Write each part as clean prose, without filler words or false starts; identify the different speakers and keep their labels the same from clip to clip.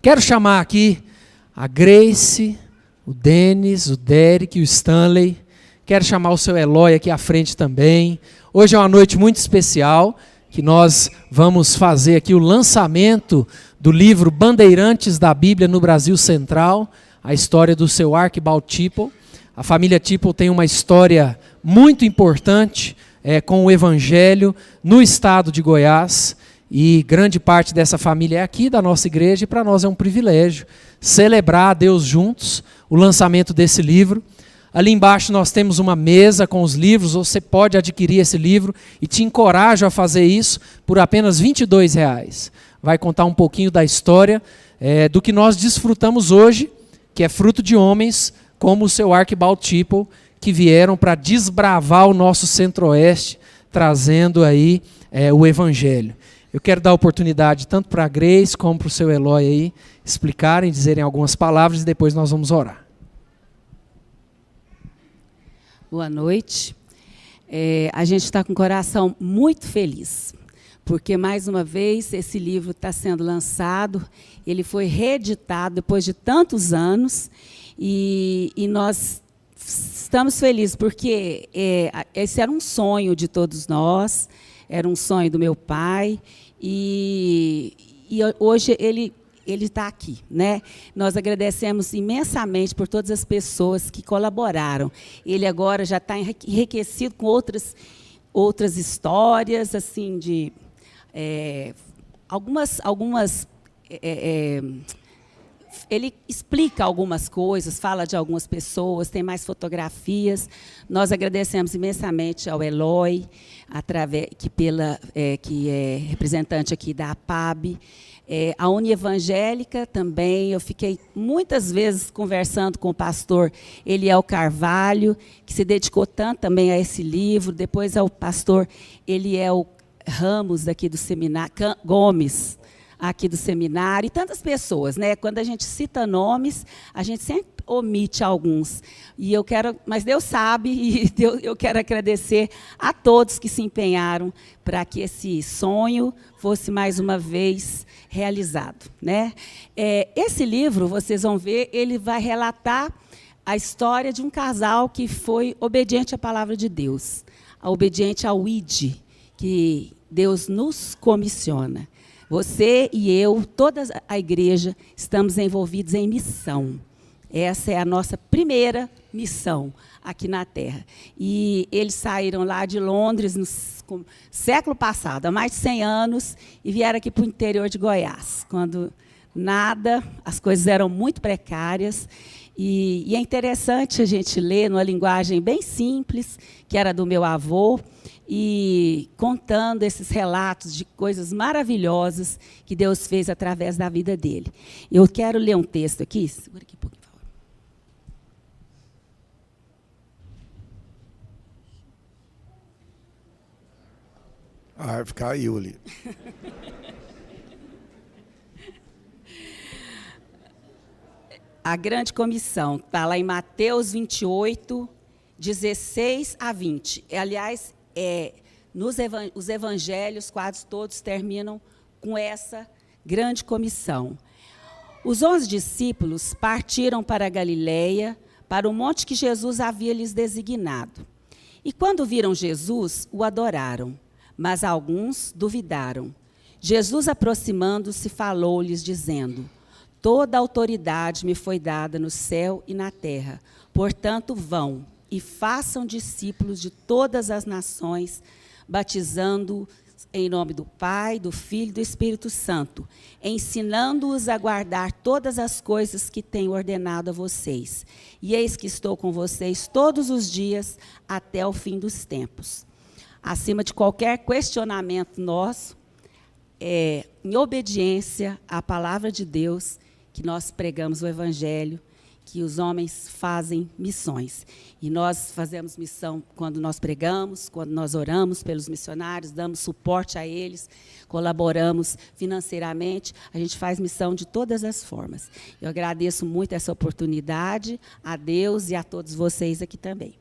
Speaker 1: Quero chamar aqui a Grace, o Denis, o Derek, o Stanley. Quero chamar o seu Eloy aqui à frente também. Hoje é uma noite muito especial, que nós vamos fazer aqui o lançamento do livro Bandeirantes da Bíblia no Brasil Central, a história do seu Archibald Tipple. A família Tipple tem uma história muito importante com o Evangelho no estado de Goiás, e grande parte dessa família é aqui da nossa igreja, e para nós é um privilégio celebrar a Deus juntos o lançamento desse livro. Ali embaixo nós temos uma mesa com os livros, você pode adquirir esse livro, e te encorajo a fazer isso por apenas R$22. Vai contar um pouquinho da história do que nós desfrutamos hoje, que é fruto de homens como o seu Archibald Tipple, que vieram para desbravar o nosso centro-oeste, trazendo aí o Evangelho. Eu quero dar oportunidade tanto para a Grace como para o seu Eloy aí explicarem, dizerem algumas palavras, e depois nós vamos orar.
Speaker 2: Boa noite. A gente está com o coração muito feliz, porque, mais uma vez, esse livro está sendo lançado, ele foi reeditado depois de tantos anos, e nós estamos felizes, porque esse era um sonho de todos nós, era um sonho do meu pai, e hoje ele está aqui, né? Nós agradecemos imensamente por todas as pessoas que colaboraram. Ele agora já está enriquecido com outras histórias, assim, de algumas ele explica algumas coisas, fala de algumas pessoas, tem mais fotografias. Nós agradecemos imensamente ao Eloy, que é representante aqui da APAB, a Unievangélica também. Eu fiquei muitas vezes conversando com o pastor Eliel Carvalho, que se dedicou tanto também a esse livro, depois ao pastor Eliel Ramos, aqui do seminário, Gomes, aqui do seminário, e tantas pessoas, né? Quando a gente cita nomes, a gente sempre omite alguns. Mas Deus sabe, e eu quero agradecer a todos que se empenharam para que esse sonho fosse mais uma vez realizado, né? Esse livro, vocês vão ver, ele vai relatar a história de um casal que foi obediente à palavra de Deus, obediente ao ID, que Deus nos comissiona. Você e eu, toda a igreja, estamos envolvidos em missão. Essa é a nossa primeira missão aqui na Terra. E eles saíram lá de Londres no século passado, há mais de 100 anos, e vieram aqui para o interior de Goiás, quando as coisas eram muito precárias. E é interessante a gente ler numa linguagem bem simples, que era do meu avô, e contando esses relatos de coisas maravilhosas que Deus fez através da vida dele. Eu quero ler um texto aqui. Segura aqui um pouquinho, por favor.
Speaker 3: Vai ficar aí, Uli.
Speaker 2: A grande comissão está lá em Mateus 28, 16 a 20. Aliás, os evangelhos quase todos terminam com essa grande comissão. Os 11 discípulos partiram para a Galileia, para o monte que Jesus havia lhes designado. E quando viram Jesus, o adoraram, mas alguns duvidaram. Jesus, aproximando-se, falou-lhes, dizendo: toda a autoridade me foi dada no céu e na terra. Portanto, vão e façam discípulos de todas as nações, batizando-os em nome do Pai, do Filho e do Espírito Santo, ensinando-os a guardar todas as coisas que tenho ordenado a vocês. E eis que estou com vocês todos os dias até o fim dos tempos. Acima de qualquer questionamento nosso, em obediência à palavra de Deus, que nós pregamos o Evangelho, que os homens fazem missões. E nós fazemos missão quando nós pregamos, quando nós oramos pelos missionários, damos suporte a eles, colaboramos financeiramente, a gente faz missão de todas as formas. Eu agradeço muito essa oportunidade, a Deus e a todos vocês aqui também.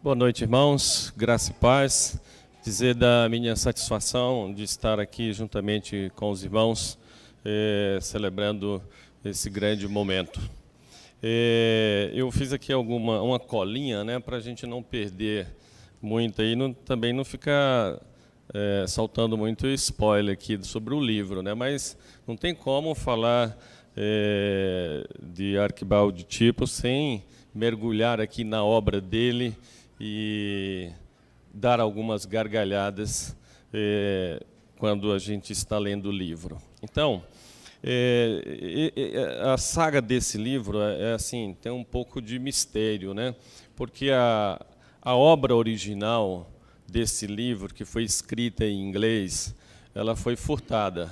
Speaker 4: Boa noite, irmãos, graça e paz. dizer da minha satisfação de estar aqui juntamente com os irmãos, celebrando esse grande momento. Eu fiz aqui uma colinha, né, para a gente não perder muito e também não ficar soltando muito spoiler aqui sobre o livro, né, mas não tem como falar de Arquibaldi Tipo sem mergulhar aqui na obra dele e dar algumas gargalhadas quando a gente está lendo o livro. Então, a saga desse livro assim, tem um pouco de mistério, né? Porque a obra original desse livro, que foi escrita em inglês, ela foi furtada.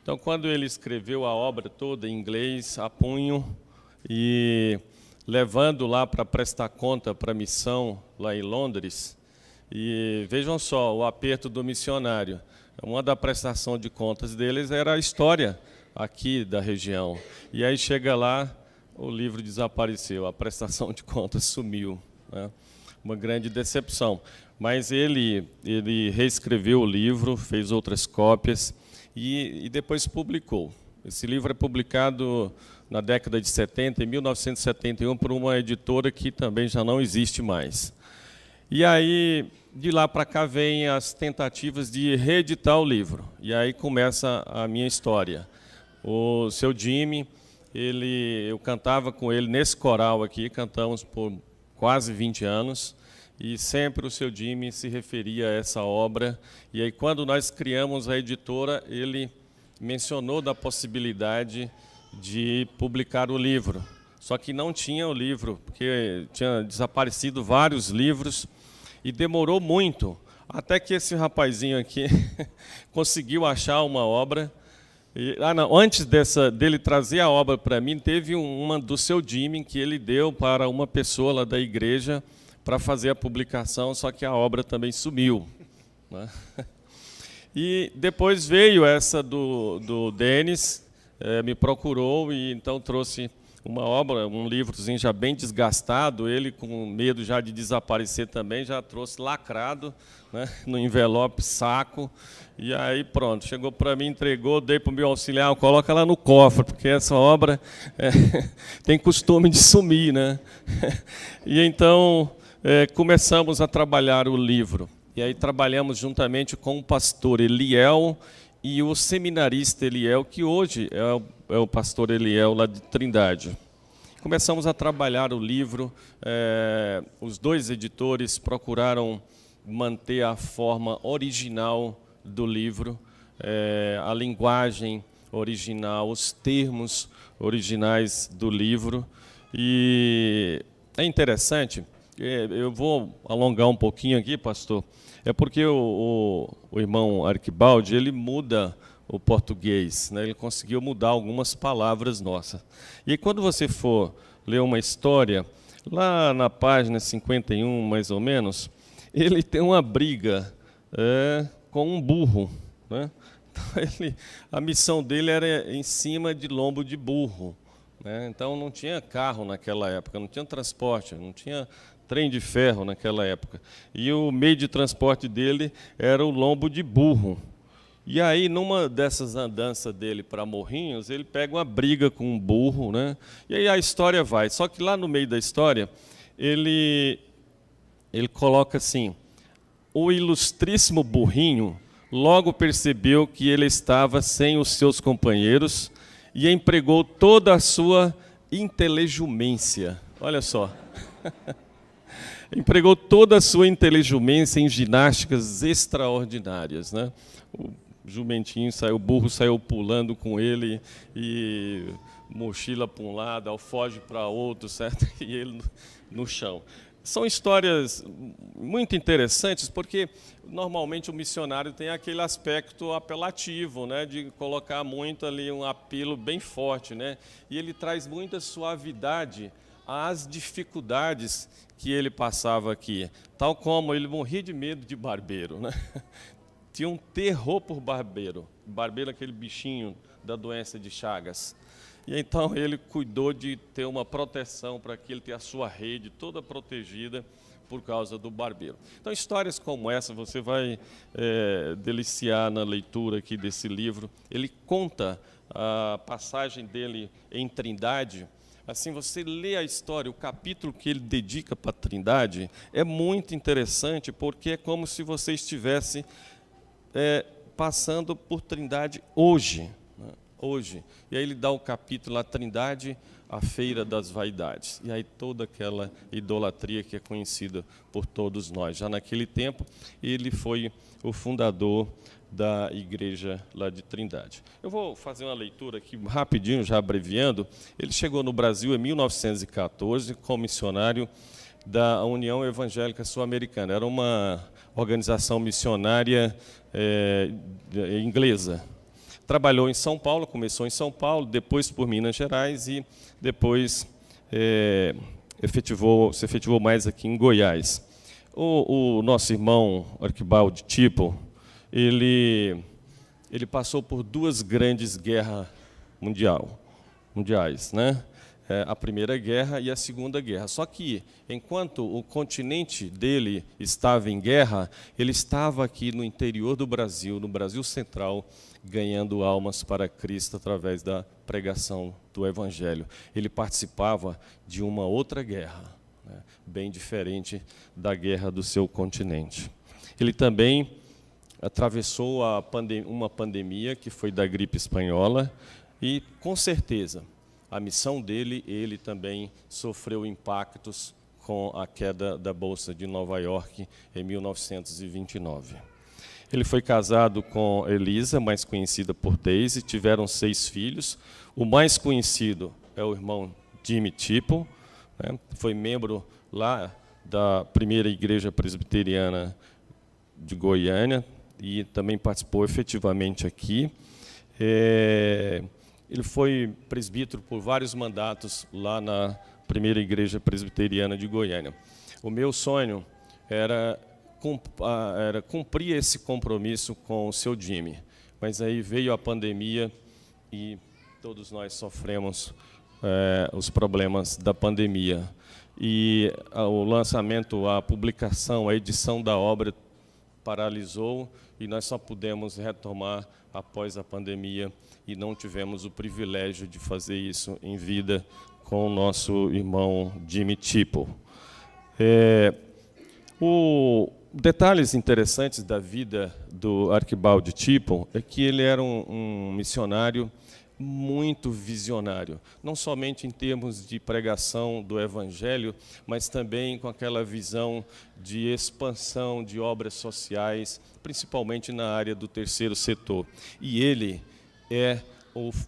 Speaker 4: Então, quando ele escreveu a obra toda em inglês, a punho, e levando lá para prestar conta para a missão lá em Londres, e vejam só o aperto do missionário. Uma da prestação de contas deles era a história aqui da região. E aí chega lá, o livro desapareceu, a prestação de contas sumiu, né? Uma grande decepção. Mas ele reescreveu o livro, fez outras cópias e depois publicou. Esse livro é publicado na década de 70, em 1971, por uma editora que também já não existe mais. E aí, de lá para cá, vêm as tentativas de reeditar o livro. E aí começa a minha história. O seu Jimmy, eu cantava com ele nesse coral aqui, cantamos por quase 20 anos, e sempre o seu Jimmy se referia a essa obra. E aí, quando nós criamos a editora, ele mencionou da possibilidade de publicar o livro. Só que não tinha o livro, porque tinha desaparecido vários livros e demorou muito, até que esse rapazinho aqui conseguiu achar uma obra. Antes dele trazer a obra para mim, teve uma do seu Jimmy que ele deu para uma pessoa lá da igreja para fazer a publicação, só que a obra também sumiu, né? E depois veio essa do Denis, me procurou e então trouxe uma obra, um livrozinho já bem desgastado, ele com medo já de desaparecer também, já trouxe lacrado, né, no envelope, saco, e aí pronto, chegou para mim, entregou, dei para o meu auxiliar, coloca lá no cofre, porque essa obra tem costume de sumir, né? E então começamos a trabalhar o livro, e aí trabalhamos juntamente com o pastor Eliel e o seminarista Eliel, que hoje é o pastor Eliel lá de Trindade. Começamos a trabalhar o livro, os dois editores procuraram manter a forma original do livro, a linguagem original, os termos originais do livro. E é interessante, eu vou alongar um pouquinho aqui, pastor, porque o irmão Arquibaldi, ele muda o português, né? Ele conseguiu mudar algumas palavras nossas. E aí, quando você for ler uma história, lá na página 51, mais ou menos, ele tem uma briga com um burro, né? Então, a missão dele era em cima de lombo de burro, né? Então não tinha carro naquela época, não tinha transporte, não tinha trem de ferro naquela época. E o meio de transporte dele era o lombo de burro. E aí, numa dessas andanças dele para Morrinhos, ele pega uma briga com um burro, né? E aí a história vai. Só que lá no meio da história, ele coloca assim: o ilustríssimo burrinho logo percebeu que ele estava sem os seus companheiros e empregou toda a sua inteligência. Olha só. Empregou toda a sua inteligência em ginásticas extraordinárias, né? O jumentinho o burro saiu pulando com ele, e mochila para um lado, alfoge para outro, certo? E ele no chão. São histórias muito interessantes, porque normalmente o missionário tem aquele aspecto apelativo, né, de colocar muito ali um apelo bem forte, né? E ele traz muita suavidade às dificuldades que ele passava aqui, tal como ele morria de medo de barbeiro, né? Tinha um terror por barbeiro. Barbeiro é aquele bichinho da doença de Chagas. E então ele cuidou de ter uma proteção para que ele tenha a sua rede toda protegida, por causa do barbeiro. Então, histórias como essa você vai deliciar na leitura aqui desse livro. Ele conta a passagem dele em Trindade. Assim, você lê a história, o capítulo que ele dedica para a Trindade é muito interessante, porque é como se você estivesse passando por Trindade hoje, né? Hoje. E aí ele dá o capítulo, a Trindade, a Feira das Vaidades. E aí toda aquela idolatria que é conhecida por todos nós. Já naquele tempo, ele foi o fundador da igreja lá de Trindade. Eu vou fazer uma leitura aqui rapidinho, já abreviando. Ele chegou no Brasil em 1914 como missionário da União Evangélica Sul-Americana. Era uma organização missionária inglesa. Trabalhou em São Paulo, começou em São Paulo, depois por Minas Gerais e depois se efetivou mais aqui em Goiás. O nosso irmão Arquibaldi Tipo, ele passou por duas grandes guerras mundiais, né? A Primeira Guerra e a Segunda Guerra. Só que, enquanto o continente dele estava em guerra, ele estava aqui no interior do Brasil, no Brasil Central, ganhando almas para Cristo através da pregação do Evangelho. Ele participava de uma outra guerra, né, bem diferente da guerra do seu continente. Ele também atravessou uma pandemia que foi da gripe espanhola e, com certeza, a missão dele, ele também sofreu impactos com a queda da Bolsa de Nova York em 1929. Ele foi casado com Elisa, mais conhecida por Daisy, tiveram 6 filhos. O mais conhecido é o irmão Jimmy Tipo, né? Foi membro lá da primeira igreja presbiteriana de Goiânia e também participou efetivamente aqui. Ele foi presbítero por vários mandatos lá na primeira igreja presbiteriana de Goiânia. O meu sonho era cumprir esse compromisso com o seu Jimmy, mas aí veio a pandemia e todos nós sofremos os problemas da pandemia. E o lançamento, a publicação, a edição da obra paralisou e nós só pudemos retomar após a pandemia e não tivemos o privilégio de fazer isso em vida com o nosso irmão Jimmy Tipo. Detalhes interessantes da vida do Arquibaldi Tipo é que ele era um missionário muito visionário, não somente em termos de pregação do Evangelho, mas também com aquela visão de expansão de obras sociais, principalmente na área do terceiro setor. E ele é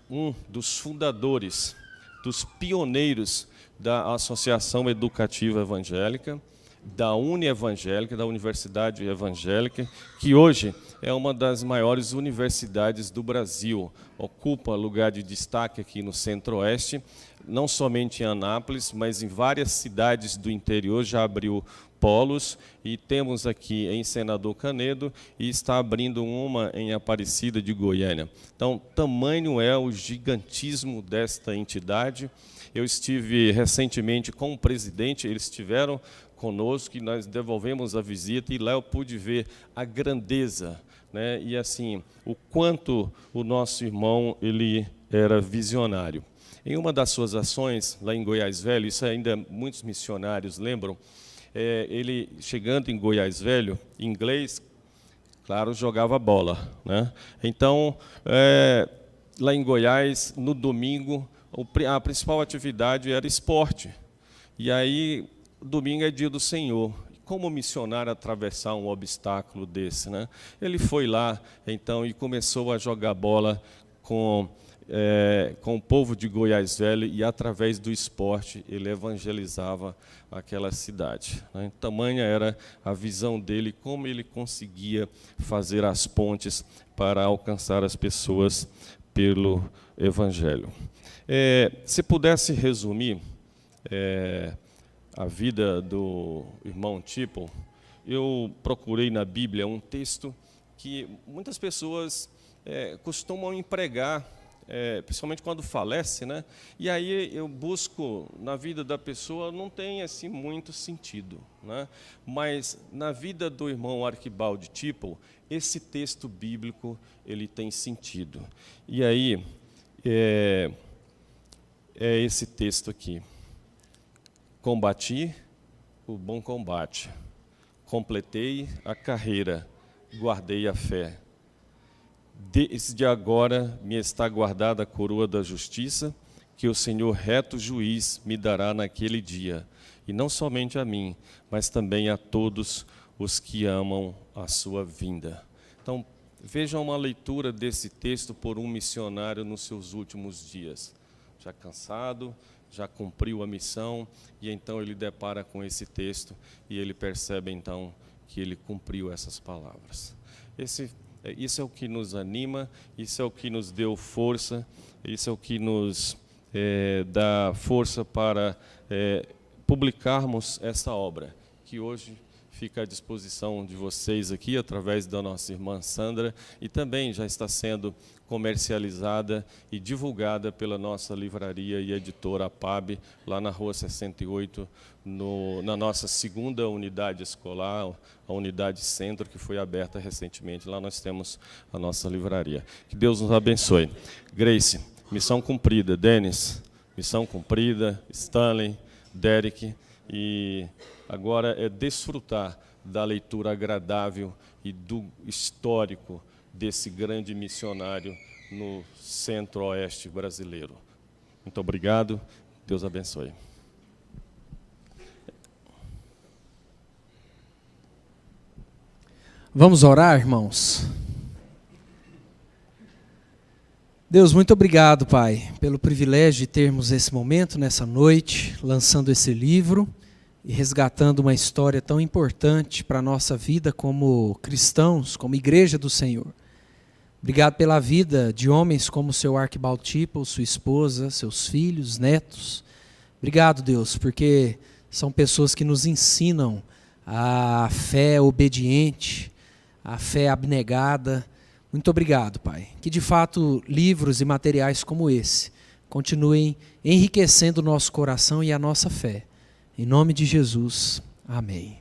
Speaker 4: um dos fundadores, dos pioneiros da Associação Educativa Evangélica, da Unievangélica, da Universidade Evangélica, que hoje é uma das maiores universidades do Brasil, ocupa lugar de destaque aqui no Centro-Oeste, não somente em Anápolis, mas em várias cidades do interior já abriu polos, e temos aqui em Senador Canedo, e está abrindo uma em Aparecida de Goiânia. Então, tamanho é o gigantismo desta entidade. Eu estive recentemente com o presidente, eles estiveram conosco e nós devolvemos a visita, e lá eu pude ver a grandeza, né? E assim, o quanto o nosso irmão ele era visionário. Em uma das suas ações, lá em Goiás Velho, isso ainda muitos missionários lembram, ele chegando em Goiás Velho, em inglês, claro, jogava bola, né? Então, lá em Goiás, no domingo, a principal atividade era esporte. E aí, domingo é dia do Senhor. Como o missionário atravessar um obstáculo desse, né? Ele foi lá, então, e começou a jogar bola com o povo de Goiás Velho, e através do esporte ele evangelizava aquela cidade, né? Tamanha era a visão dele, como ele conseguia fazer as pontes para alcançar as pessoas pelo Evangelho. Se pudesse resumir a vida do irmão Tipo, eu procurei na Bíblia um texto que muitas pessoas costumam empregar principalmente quando falece, né? E aí eu busco, na vida da pessoa, não tem assim muito sentido, né? Mas na vida do irmão Arquibaldi Tipo, esse texto bíblico ele tem sentido. E aí é esse texto aqui: combati o bom combate, completei a carreira, guardei a fé. Desde agora me está guardada a coroa da justiça, que o Senhor reto juiz me dará naquele dia, e não somente a mim, mas também a todos os que amam a sua vinda. Então, vejam uma leitura desse texto por um missionário nos seus últimos dias. Já cansado, já cumpriu a missão, e então ele depara com esse texto, e ele percebe então que ele cumpriu essas palavras. Isso é o que nos anima, isso é o que nos deu força, isso é o que nos dá força para publicarmos essa obra, que hoje fica à disposição de vocês aqui, através da nossa irmã Sandra, e também já está sendo comercializada e divulgada pela nossa livraria e editora APAB, lá na Rua 68, na nossa segunda unidade escolar, a unidade Centro, que foi aberta recentemente. Lá nós temos a nossa livraria. Que Deus nos abençoe. Grace, missão cumprida. Denis, missão cumprida. Stanley, Derek, e agora é desfrutar da leitura agradável e do histórico desse grande missionário no centro-oeste brasileiro. Muito obrigado. Deus abençoe.
Speaker 1: Vamos orar, irmãos? Deus, muito obrigado, Pai, pelo privilégio de termos esse momento, nessa noite, lançando esse livro e resgatando uma história tão importante para a nossa vida como cristãos, como igreja do Senhor. Obrigado pela vida de homens como o seu Arquibaldi Tipo, sua esposa, seus filhos, netos. Obrigado, Deus, porque são pessoas que nos ensinam a fé obediente, a fé abnegada. Muito obrigado, Pai. Que de fato livros e materiais como esse continuem enriquecendo o nosso coração e a nossa fé. Em nome de Jesus, amém.